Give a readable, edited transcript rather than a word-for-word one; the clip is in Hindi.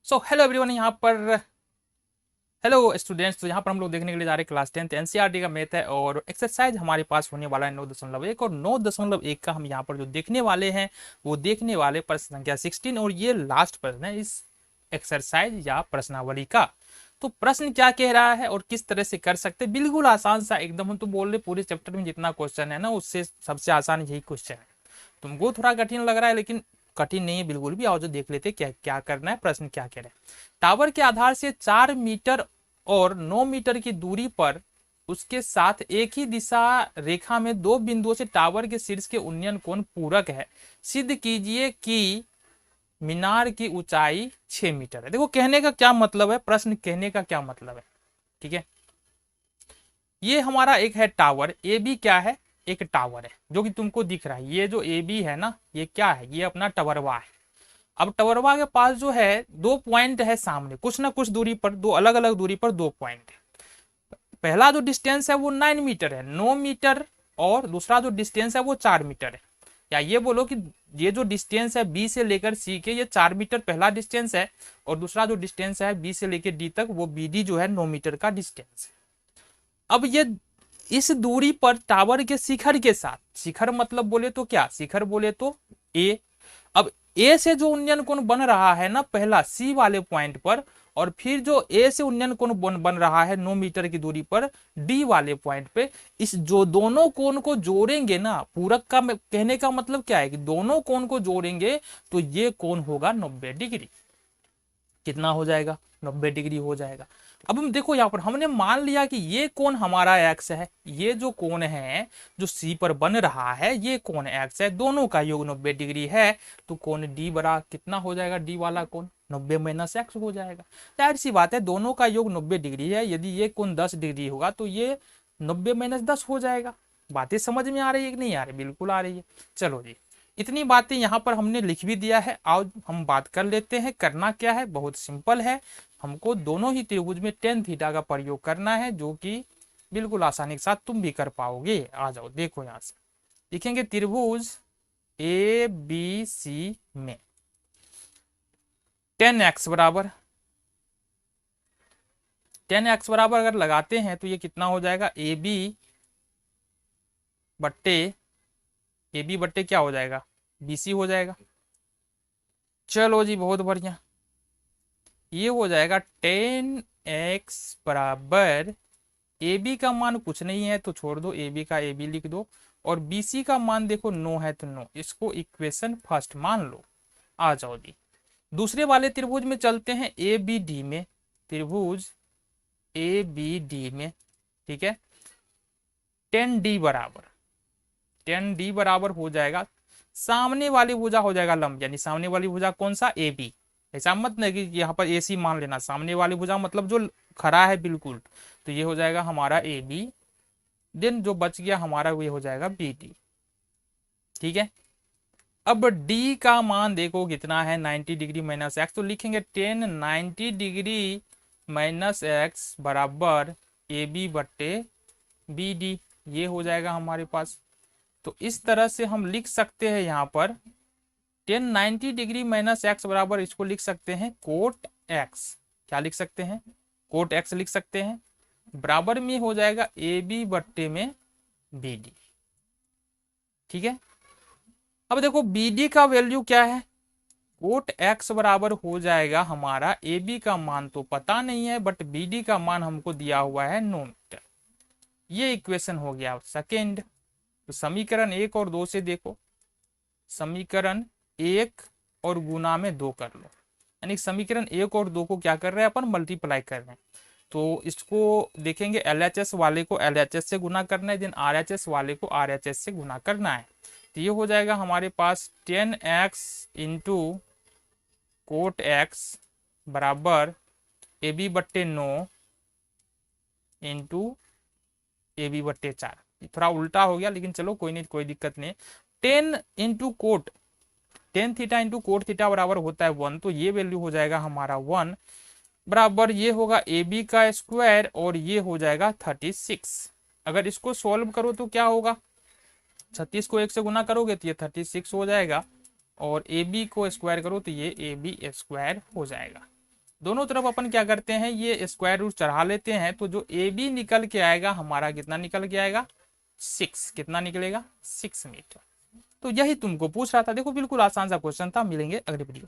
सो हेलो एवरीवन, यहाँ पर हेलो स्टूडेंट्स। तो यहाँ पर हम लोग देखने के लिए जा रहे हैं क्लास 10th एनसीईआरटी का मैथ है और एक्सरसाइज हमारे पास होने वाला है 9.1 और 9.1 का हम यहाँ पर जो देखने वाले हैं वो देखने वाले प्रश्न संख्या 16 और ये लास्ट प्रश्न है इस एक्सरसाइज या प्रश्नावली का। तो प्रश्न क्या कह रहा है और किस तरह से कर सकते हैं, बिल्कुल आसान सा एकदम। हम तो बोल रहे पूरे चैप्टर में जितना क्वेश्चन है ना उससे सबसे आसान यही क्वेश्चन है। तुमको थोड़ा कठिन लग रहा है लेकिन कठिन नहीं है बिल्कुल भी। आओ जो देख लेते क्या क्या करना है, प्रश्न क्या कह रहे हैं। टावर के आधार से 4 मीटर और 9 मीटर की दूरी पर उसके साथ एक ही दिशा रेखा में दो बिंदुओं से टावर के शीर्ष के उन्नयन कोण पूरक है। सिद्ध कीजिए कि मीनार की ऊंचाई 6 मीटर है। देखो कहने का क्या मतलब है, प्रश्न कहने का क्या मतलब है। ठीक है, ये हमारा एक है टावर ए बी। क्या है? एक टावर है जो कि तुमको दिख रहा है। ये जो ए बी है ना, ये क्या है? ये अपना टवरवा है। अब टवरवा के पास जो है दो पॉइंट है सामने, कुछ ना कुछ दूरी पर, दो अलग अलग दूरी पर दो पॉइंट है। पहला जो डिस्टेंस है वो 9 मीटर है, 9 मीटर, और दूसरा जो डिस्टेंस है वो 4 मीटर है। या ये बोलो कि ये जो डिस्टेंस है बी से लेकर सी के, ये 4 मीटर पहला डिस्टेंस है और दूसरा जो डिस्टेंस है बी से लेकर डी तक वो बी डी जो है 9 मीटर का डिस्टेंस है। अब ये इस दूरी पर टावर के शिखर के साथ, शिखर मतलब बोले तो क्या, शिखर बोले तो ए। अब ए से जो उन्नयन कोण बन रहा है ना पहला सी वाले पॉइंट पर, और फिर जो ए से उन्नयन कोण बन रहा है 9 मीटर की दूरी पर डी वाले पॉइंट पे, इस जो दोनों कोण को जोड़ेंगे ना, पूरक का कहने का मतलब क्या है कि दोनों कोण को जोड़ेंगे तो ये कोण होगा 90 डिग्री। कितना हो जाएगा? 90 डिग्री हो जाएगा। अब हम देखो यहाँ पर हमने मान लिया कि ये कोण हमारा एक्स है, ये जो कोण है जो सी पर बन रहा है ये कोण एक्स है, दोनों का योग 90 डिग्री है। तो कोण डी बड़ा कितना हो जाएगा? डी वाला कोण 90 माइनस एक्स हो जाएगा। जाहिर सी बात है दोनों का योग 90 डिग्री है, यदि ये कोण 10 डिग्री होगा तो ये 90 माइनस 10 हो जाएगा। बातें समझ में आ रही है कि नहीं आ रही? बिल्कुल आ रही है। चलो जी, इतनी बातें यहाँ पर हमने लिख भी दिया है। आओ हम बात कर लेते हैं। करना क्या है, बहुत सिंपल है। हमको दोनों ही त्रिभुज में टेन थीटा का प्रयोग करना है जो कि बिल्कुल आसानी के साथ तुम भी कर पाओगे। आ जाओ, देखो यहाँ से लिखेंगे त्रिभुज ए बी सी में 10x बराबर 10x बराबर अगर लगाते हैं तो ये कितना हो जाएगा? बट्टे ए बी बट्टे क्या हो जाएगा? बी सी हो जाएगा। चलो जी, बहुत बढ़िया। ये हो जाएगा 10x बराबर ए बी का मान कुछ नहीं है तो छोड़ दो, ए बी का ए बी लिख दो, और बी सी का मान देखो 9 है तो 9, इसको इक्वेशन फर्स्ट मान लो। आ जाओ जी, दूसरे वाले त्रिभुज में चलते हैं, ए बी डी में। त्रिभुज ए बी डी में, ठीक है, 10D बराबर हो जाएगा, सामने वाली भुजा हो जाएगा लंब, यानी सामने वाली भुजा कौन सा? A B. ऐसा मत नहीं कि यहाँ पर ए सी मान लेना, सामने वाली भुजा मतलब जो खड़ा है बिल्कुल। तो ये हो जाएगा हमारा ए बी, देन जो बच गया हमारा ये हो जाएगा बी डी। ठीक है, अब डी का मान देखो कितना है? 90 डिग्री माइनस एक्स। तो लिखेंगे 10 90 डिग्री माइनस एक्स बराबर ए बी बट्टे बी डी। ये हो जाएगा हमारे पास। तो इस तरह से हम लिख सकते हैं यहाँ पर 10 90 डिग्री माइनस एक्स बराबर, इसको लिख सकते हैं कोट एक्स। क्या लिख सकते हैं? कोट एक्स लिख सकते हैं। बराबर में हो जाएगा ए बी बट्टे में बी डी। ठीक है, अब देखो बी डी का वैल्यू क्या है? कोट एक्स बराबर हो जाएगा हमारा, ए बी का मान तो पता नहीं है बट बी डी का मान हमको दिया हुआ है 9 मीटर। ये इक्वेशन हो गया सेकेंड। तो समीकरण 1 और 2 से देखो, समीकरण 1 और गुना में 2 कर लो, यानी समीकरण 1 और 2 को क्या कर रहे हैं अपन? मल्टीप्लाई कर रहे हैं। तो इसको देखेंगे LHS वाले को LHS से गुना करना है, देन RHS वाले को RHS से गुना करना है। तो ये हो जाएगा हमारे पास 10x इंटू कोट एक्स बराबर ए बी बट्टे 9 इंटू ए बी बट्टे 4। थोड़ा उल्टा हो गया लेकिन चलो कोई नहीं, कोई दिक्कत नहीं। 10 into coat 10 theta into cot theta बराबर होता है 1, तो ये वैल्यू हो जाएगा हमारा 1 बराबर ये होगा ए बी का स्क्वायर और ये हो जाएगा 36। अगर इसको सॉल्व करो तो क्या होगा? 36 को 1 से गुना करोगे तो ये 36 हो जाएगा, और ए बी को स्क्वायर करो तो ये ए बी स्क्वायर हो जाएगा। दोनों तरफ अपन क्या करते हैं, ये स्क्वायर रूट चढ़ा लेते हैं, तो जो ए बी निकल के आएगा हमारा कितना निकल के आएगा 6, कितना निकलेगा 6 मीटर। तो यही तुमको पूछ रहा था। देखो बिल्कुल आसान सा क्वेश्चन था। मिलेंगे अगले वीडियो।